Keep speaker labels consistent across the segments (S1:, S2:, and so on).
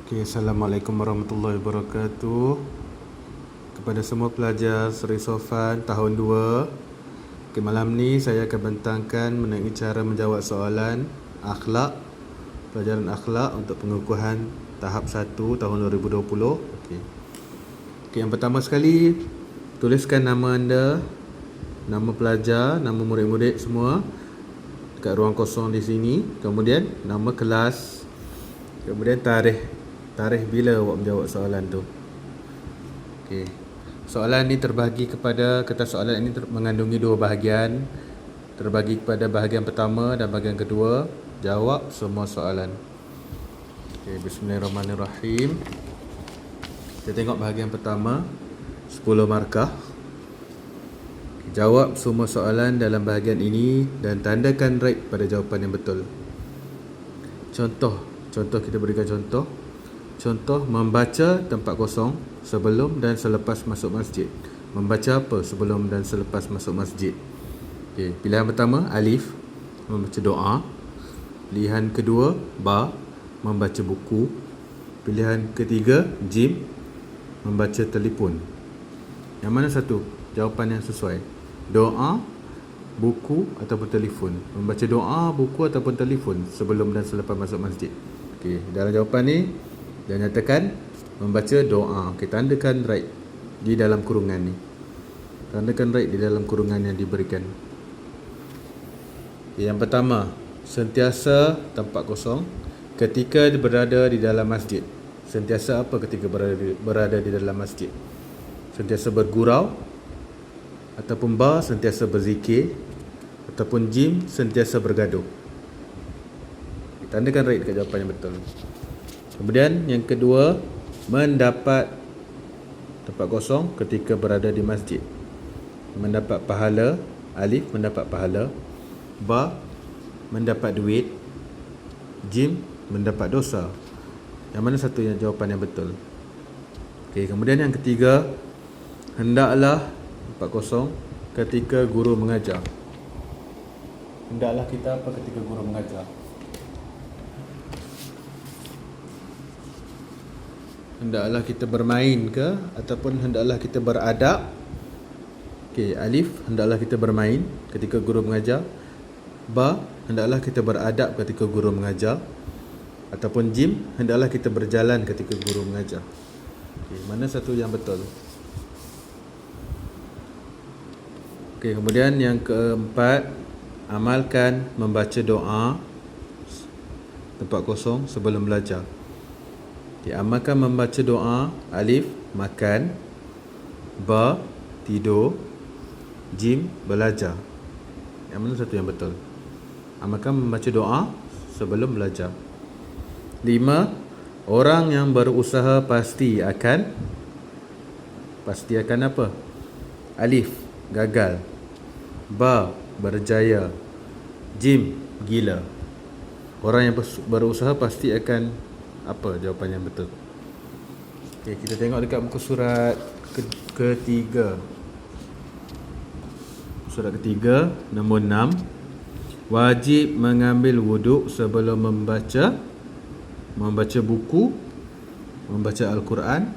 S1: Okay, Assalamualaikum warahmatullahi wabarakatuh. Kepada semua pelajar Seri Sofan tahun 2. Okay, malam ni saya akan bentangkan mengenai cara menjawab soalan akhlak, pelajaran akhlak untuk pengukuhan tahap 1 tahun 2020. Okay. Okay, yang pertama sekali, tuliskan nama anda, nama pelajar, nama murid-murid semua dekat ruang kosong di sini. Kemudian nama kelas, kemudian tarikh bila awak menjawab soalan tu. Okey. Soalan ni terbahagi kepada, kertas soalan ini mengandungi dua bahagian. Terbagi kepada bahagian pertama dan bahagian kedua. Jawab semua soalan. Okey, bismillahirrahmanirrahim. Kita tengok bahagian pertama, 10 markah. Jawab semua soalan dalam bahagian ini dan tandakan right pada jawapan yang betul. Contoh kita berikan contoh. Contoh, membaca tempat kosong sebelum dan selepas masuk masjid. Membaca apa sebelum dan selepas masuk masjid? Okay. Pilihan pertama, alif, membaca doa. Pilihan kedua, ba, membaca buku. Pilihan ketiga, jim, membaca telefon. Yang mana satu jawapan yang sesuai? Doa, buku ataupun telefon? Membaca doa, buku ataupun telefon sebelum dan selepas masuk masjid. Okay. Dalam jawapan ni dia nyatakan membaca doa. Okey, tandakan right di dalam kurungan ni. Tandakan right di dalam kurungan yang diberikan. Okay, yang pertama, sentiasa tempat kosong ketika berada di dalam masjid. Sentiasa apa ketika berada di dalam masjid? Sentiasa bergurau, ataupun ba, sentiasa berzikir, ataupun jim, sentiasa bergaduh. Okay, tandakan right dekat jawapan yang betul. Kemudian yang kedua, mendapat tempat kosong ketika berada di masjid. Mendapat pahala, alif, mendapat pahala. Ba, mendapat duit. Jim, mendapat dosa. Yang mana satu yang jawapan yang betul? Okey, kemudian yang ketiga, hendaklah tempat kosong ketika guru mengajar. Hendaklah kita apa ketika guru mengajar? Hendaklah kita bermain ke ataupun hendaklah kita beradab? Okey, alif, hendaklah kita bermain ketika guru mengajar. Ba, hendaklah kita beradab ketika guru mengajar. Ataupun jim, hendaklah kita berjalan ketika guru mengajar. Okey, mana satu yang betul? Okey, kemudian yang keempat, amalkan membaca doa tempat kosong sebelum belajar. Amalkan membaca doa. Alif, makan. Ba, tidur. Jim, belajar. Yang mana satu yang betul? Amalkan membaca doa sebelum belajar. 5. Orang yang berusaha pasti akan apa? Alif, gagal. Ba, berjaya. Jim, gila. Orang yang berusaha pasti akan apa jawapan yang betul? Okey, kita tengok dekat muka surat ketiga. Surat ketiga, nombor 6. Wajib mengambil wuduk sebelum membaca buku, membaca Al-Quran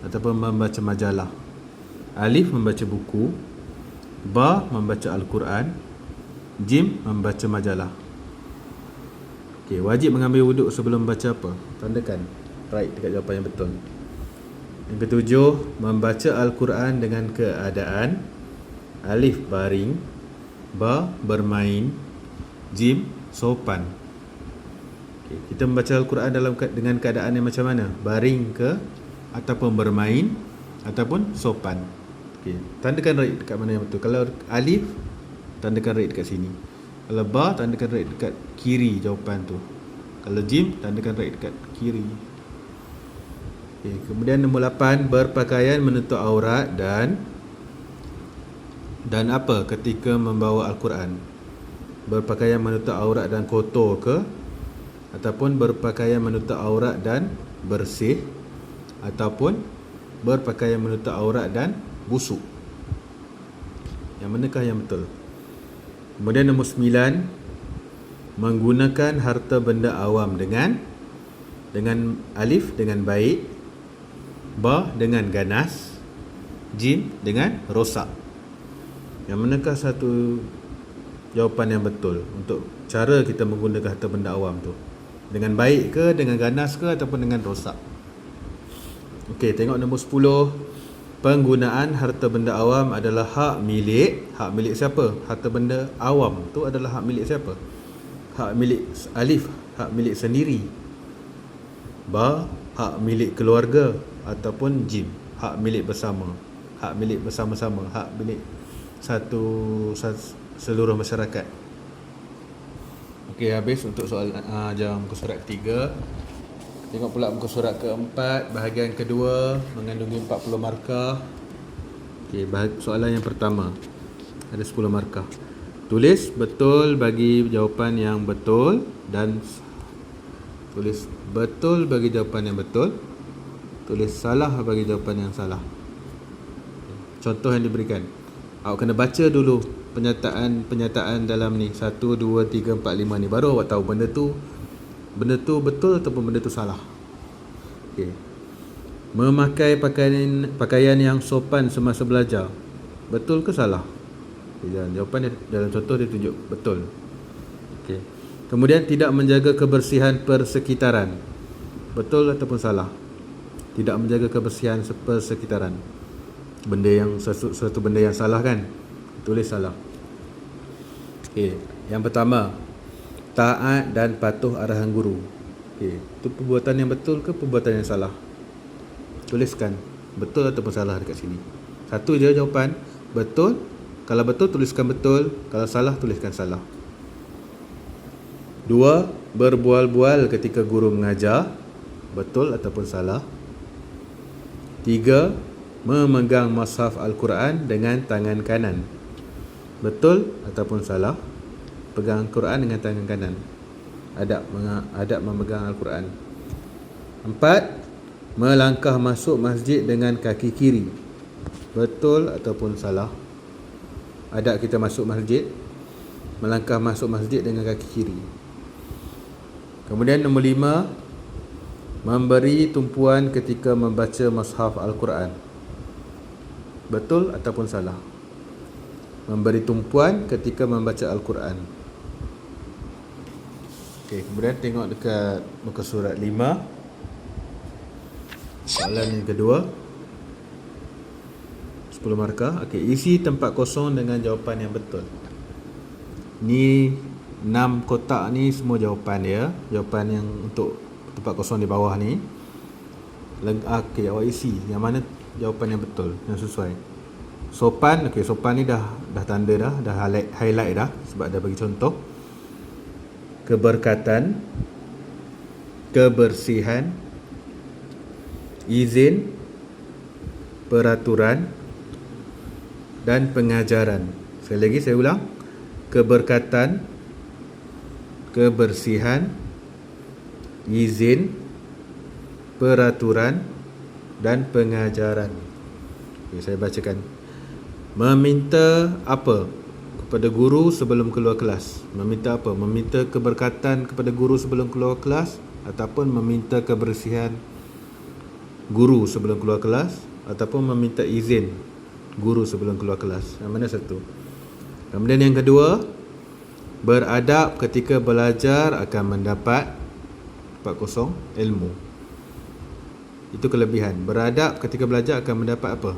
S1: ataupun membaca majalah. Alif, membaca buku. Ba, membaca Al-Quran. Jim, membaca majalah. Okay, wajib mengambil wuduk sebelum baca apa? Tandakan right dekat jawapan yang betul. Yang ketujuh, membaca Al-Quran dengan keadaan. Alif, baring. Ba, bermain. Jim, sopan. Okay, kita membaca Al-Quran dengan keadaan yang macam mana? Baring ke, ataupun bermain, ataupun sopan. Okay, tandakan right dekat mana yang betul. Kalau alif, tandakan right dekat sini. Kalau ba, tandakan right dekat kiri jawapan tu. Kalau jim, tandakan right dekat kiri. Okay, kemudian nombor 8, berpakaian menutup aurat dan apa ketika membawa Al-Quran? Berpakaian menutup aurat dan kotor ke? Ataupun berpakaian menutup aurat dan bersih? Ataupun berpakaian menutup aurat dan busuk? Yang manakah yang betul? Kemudian nombor 9, menggunakan harta benda awam dengan dengan alif dengan baik, ba dengan ganas, jim dengan rosak. Yang manakah satu jawapan yang betul untuk cara kita menggunakan harta benda awam tu? Dengan baik ke, dengan ganas ke, ataupun dengan rosak? Okey, tengok nombor 10. Penggunaan harta benda awam adalah hak milik. Hak milik siapa? Harta benda awam tu adalah hak milik siapa? Hak milik alif, hak milik sendiri. Ba, hak milik keluarga, ataupun jim, hak milik bersama. Hak milik bersama-sama, hak milik seluruh masyarakat. Okey, habis untuk soal jawab muka surat ketiga. Tengok pula muka surat keempat, bahagian kedua, mengandungi 40 markah. Okey, soalan yang pertama ada 10 markah. Tulis betul bagi jawapan yang betul dan tulis betul bagi jawapan yang betul. Tulis salah bagi jawapan yang salah. Contoh yang diberikan. Awak kena baca dulu penyataan dalam ni 1, 2, 3, 4, 5 ni, baru awak tahu benda tu betul ataupun benda tu salah. Okey. Memakai pakaian yang sopan semasa belajar, betul ke salah? Jawapan dalam contoh dia tunjuk betul. Okey. Kemudian tidak menjaga kebersihan persekitaran, betul ataupun salah? Tidak menjaga kebersihan persekitaran, benda yang suatu benda yang salah kan? Tulis salah. Okey, yang pertama, taat dan patuh arahan guru. Okey, itu perbuatan yang betul ke perbuatan yang salah? Tuliskan betul ataupun salah dekat sini. Satu je jawapan, betul. Kalau betul tuliskan betul, kalau salah tuliskan salah. 2. Berbual-bual ketika guru mengajar, betul ataupun salah. 3. Memegang mushaf Al-Quran dengan tangan kanan, betul ataupun salah? Pegang Quran dengan tangan kanan, adab memegang Al-Quran. 4. Melangkah masuk masjid dengan kaki kiri, betul ataupun salah? Adab kita masuk masjid, melangkah masuk masjid dengan kaki kiri. Kemudian nombor 5, memberi tumpuan ketika membaca mushaf Al-Quran, betul ataupun salah? Memberi tumpuan ketika membaca Al-Quran. Okey, kemudian tengok dekat muka surat 5. Soalan yang kedua, 10 markah. Okey, isi tempat kosong dengan jawapan yang betul. Ni 6 kotak ni semua jawapan dia. Jawapan yang untuk tempat kosong di bawah ni. Okey, awak isi yang mana jawapan yang betul, yang sesuai. Sopan, okey, sopan ni dah tanda dah highlight dah sebab dah bagi contoh. Keberkatan, kebersihan, izin, peraturan dan pengajaran. Sekali lagi saya ulang. Keberkatan, kebersihan, izin, peraturan dan pengajaran. Okay, saya bacakan. Meminta apa kepada guru sebelum keluar kelas? Meminta apa? Meminta keberkatan kepada guru sebelum keluar kelas, ataupun meminta kebersihan guru sebelum keluar kelas, ataupun meminta izin guru sebelum keluar kelas? Yang mana satu? Kemudian yang kedua, beradab ketika belajar akan mendapat tempat kosong ilmu. Itu kelebihan. Beradab ketika belajar akan mendapat apa?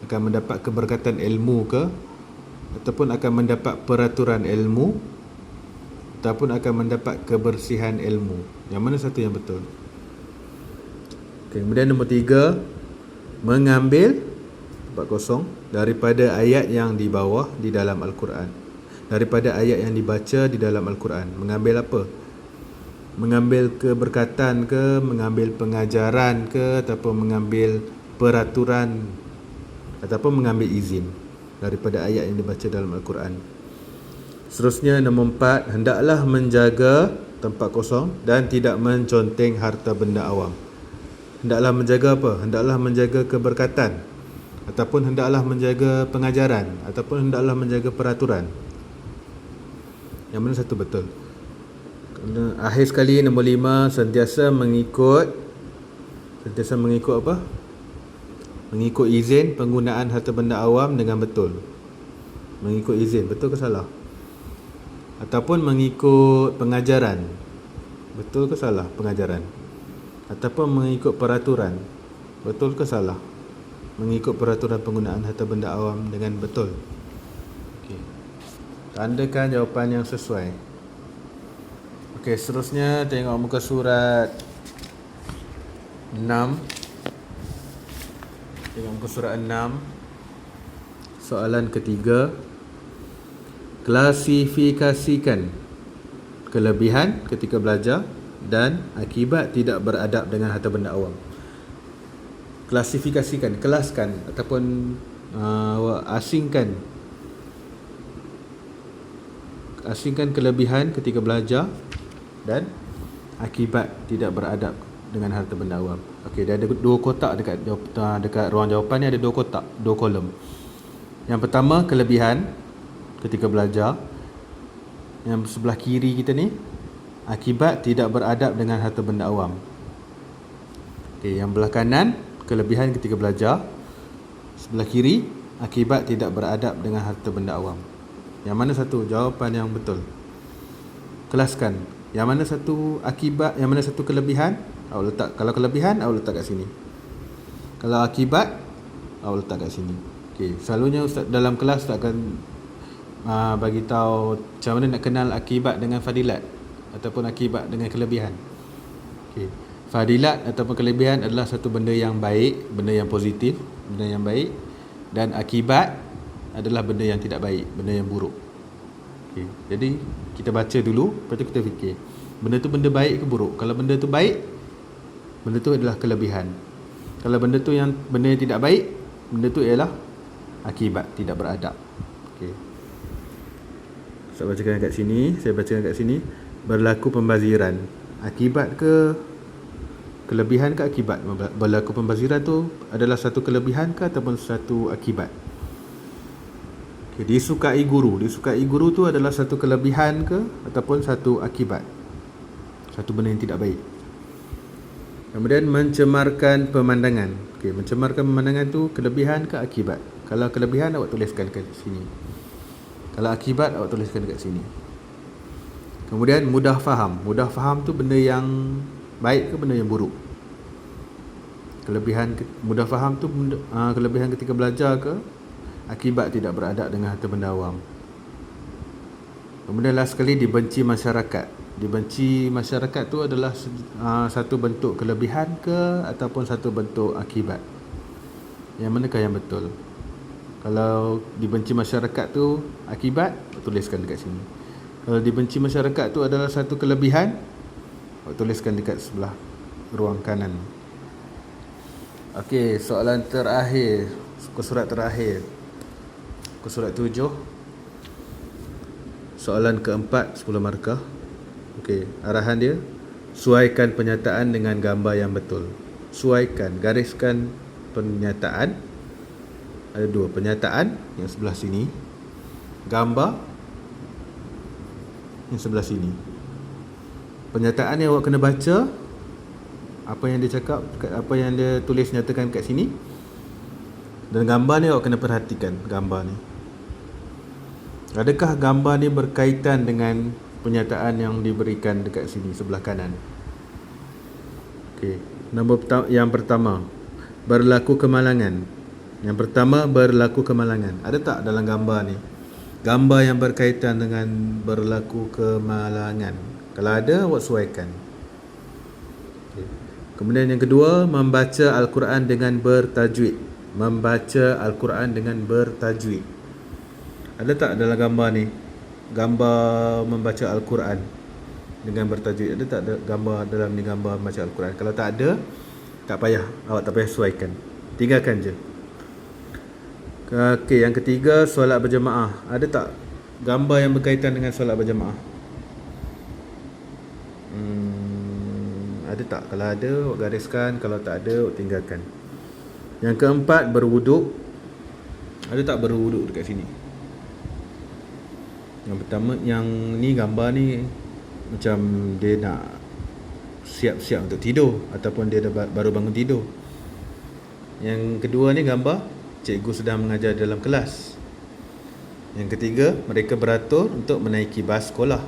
S1: Akan mendapat keberkatan ilmu ke, ataupun akan mendapat peraturan ilmu, ataupun akan mendapat kebersihan ilmu? Yang mana satu yang betul? Okay, kemudian nombor 3, mengambil tempat kosong daripada ayat yang di bawah di dalam Al-Quran. Daripada ayat yang dibaca di dalam Al-Quran. Mengambil apa? Mengambil keberkatan ke, mengambil pengajaran ke, ataupun mengambil peraturan, ataupun mengambil izin daripada ayat yang dibaca dalam Al-Quran. Seterusnya nombor 4, hendaklah menjaga tempat kosong dan tidak menconteng harta benda awam. Hendaklah menjaga apa? Hendaklah menjaga keberkatan, ataupun hendaklah menjaga pengajaran, ataupun hendaklah menjaga peraturan. Yang mana satu betul? Akhir sekali nombor 5, sentiasa mengikut apa? Mengikut izin penggunaan harta benda awam dengan betul. Mengikut izin, betul ke salah? Ataupun mengikut pengajaran, betul ke salah pengajaran? Ataupun mengikut peraturan, betul ke salah? Mengikut peraturan penggunaan harta benda awam dengan betul. Okey. Tandakan jawapan yang sesuai. Okey, seterusnya tengok muka surat 6. Tengok muka surat 6. Soalan ketiga. Klasifikasikan kelebihan ketika belajar dan akibat tidak beradab dengan harta benda awam. Klasifikasikan, kelaskan ataupun asingkan kelebihan ketika belajar dan akibat tidak beradab dengan harta benda awam. Okey, dia ada dua kotak dekat ruang jawapan ni, ada dua kotak, dua kolom. Yang pertama kelebihan ketika belajar. Yang sebelah kiri kita ni akibat tidak beradab dengan harta benda awam. Okey, yang belah kanan kelebihan ketika belajar. Sebelah kiri akibat tidak beradab dengan harta benda awam. Yang mana satu jawapan yang betul? Kelaskan. Yang mana satu akibat, yang mana satu kelebihan? Awak letak. Kalau kelebihan awak letak kat sini. Kalau akibat awak letak kat sini. Okey, selalunya ustaz dalam kelas ustaz akan bagi tahu macam mana nak kenal akibat dengan fadilat ataupun akibat dengan kelebihan. Okey. Fadilat ataupun kelebihan adalah satu benda yang baik, benda yang positif, benda yang baik, dan akibat adalah benda yang tidak baik, benda yang buruk. Okey. Jadi kita baca dulu, lepas tu kita fikir benda tu benda baik ke buruk. Kalau benda tu baik, benda tu adalah kelebihan. Kalau benda yang tidak baik, benda tu ialah akibat tidak beradab. Okey. Saya bacakan kat sini, berlaku pembaziran. Akibat ke kelebihan ke akibat? Berlaku pembaziran tu adalah satu kelebihan ke ataupun satu akibat? Okay, disukai guru. Disukai guru tu adalah satu kelebihan ke ataupun satu akibat? Satu benda yang tidak baik. Kemudian mencemarkan pemandangan. Okey, mencemarkan pemandangan tu kelebihan ke akibat? Kalau kelebihan awak tuliskan kat sini. Kalau akibat awak tuliskan dekat sini. Kemudian mudah faham. Mudah faham tu benda yang baik ke benda yang buruk? Kelebihan mudah faham tu kelebihan ketika belajar ke akibat tidak beradab dengan harta benda awam? Kemudian last sekali dibenci masyarakat. Dibenci masyarakat tu adalah satu bentuk kelebihan ke ataupun satu bentuk akibat? Yang manakah yang betul? Kalau dibenci masyarakat tu akibat, tuliskan dekat sini. Kalau dibenci masyarakat tu adalah satu kelebihan, tuliskan dekat sebelah ruang kanan. Okey, soalan terakhir, surat terakhir. Surat 7. Soalan keempat, 10 markah. Okey, arahan dia, suaikan penyataan dengan gambar yang betul. Suaikan, gariskan pernyataan. Ada dua, penyataan yang sebelah sini, gambar yang sebelah sini. Penyataan yang awak kena baca, apa yang dia cakap, apa yang dia tulis nyatakan kat sini. Dan gambar ni awak kena perhatikan gambar ni. Adakah gambar ni berkaitan dengan penyataan yang diberikan dekat sini sebelah kanan? Okey, nombor yang pertama, berlaku kemalangan. Yang pertama, berlaku kemalangan. Ada tak dalam gambar ni gambar yang berkaitan dengan berlaku kemalangan? Kalau ada, awak suaikan. Okay. Kemudian yang kedua, membaca Al-Quran dengan bertajwid. Membaca Al-Quran dengan bertajwid. Ada tak dalam gambar ni gambar membaca Al-Quran dengan bertajwid? Ada tak gambar dalam ni gambar membaca Al-Quran? Kalau tak ada, tak payah, awak tak payah suaikan, tinggalkan je. Okey, yang ketiga, solat berjemaah. Ada tak gambar yang berkaitan dengan solat berjemaah? Ada tak? Kalau ada, awak gariskan. Kalau tak ada, awak tinggalkan. Yang keempat, berwuduk. Ada tak berwuduk dekat sini? Yang pertama, yang ni gambar ni macam dia nak siap-siap untuk tidur ataupun dia dah baru bangun tidur. Yang kedua ni gambar cikgu sedang mengajar dalam kelas. Yang ketiga, mereka beratur untuk menaiki bas sekolah.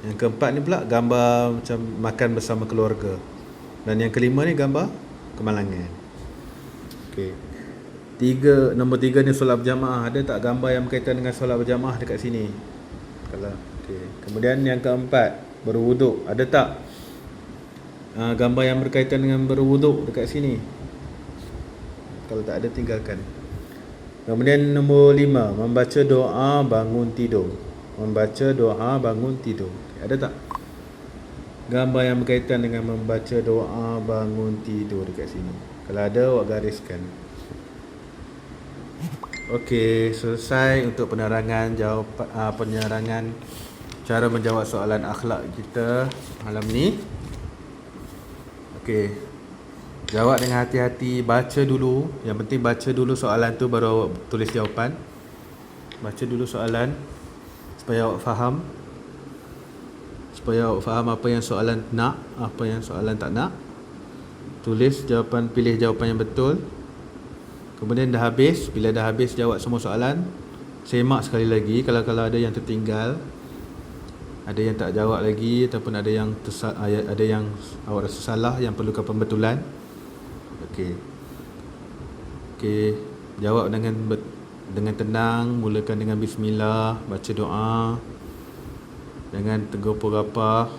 S1: Yang keempat ni pula gambar macam makan bersama keluarga. Dan yang kelima ni gambar kemalangan. Okey. Nombor tiga ni solat berjamaah. Ada tak gambar yang berkaitan dengan solat berjamaah dekat sini? Kalau okey. Kemudian yang keempat, berwuduk. Ada tak gambar yang berkaitan dengan berwuduk dekat sini? Kalau tak ada, tinggalkan. Kemudian nombor 5, membaca doa bangun tidur. Membaca doa bangun tidur. Ada tak gambar yang berkaitan dengan membaca doa bangun tidur dekat sini? Kalau ada, awak gariskan. Okey, selesai untuk penerangan penerangan cara menjawab soalan akhlak kita malam ni. Okey. Jawab dengan hati-hati, baca dulu. Yang penting baca dulu soalan tu baru awak tulis jawapan. Baca dulu soalan supaya awak faham. Supaya awak faham apa yang soalan nak, apa yang soalan tak nak. Tulis jawapan, pilih jawapan yang betul. Kemudian dah habis, bila dah habis jawab semua soalan, semak sekali lagi kalau ada yang tertinggal, ada yang tak jawab lagi ataupun ada yang awak rasa salah yang perlukan pembetulan. Okey, jawab dengan tenang, mulakan dengan bismillah, baca doa, jangan tegur purapa.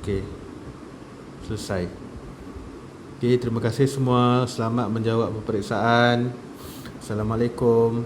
S1: Okey, selesai. Okey, terima kasih semua, selamat menjawab peperiksaan. Assalamualaikum.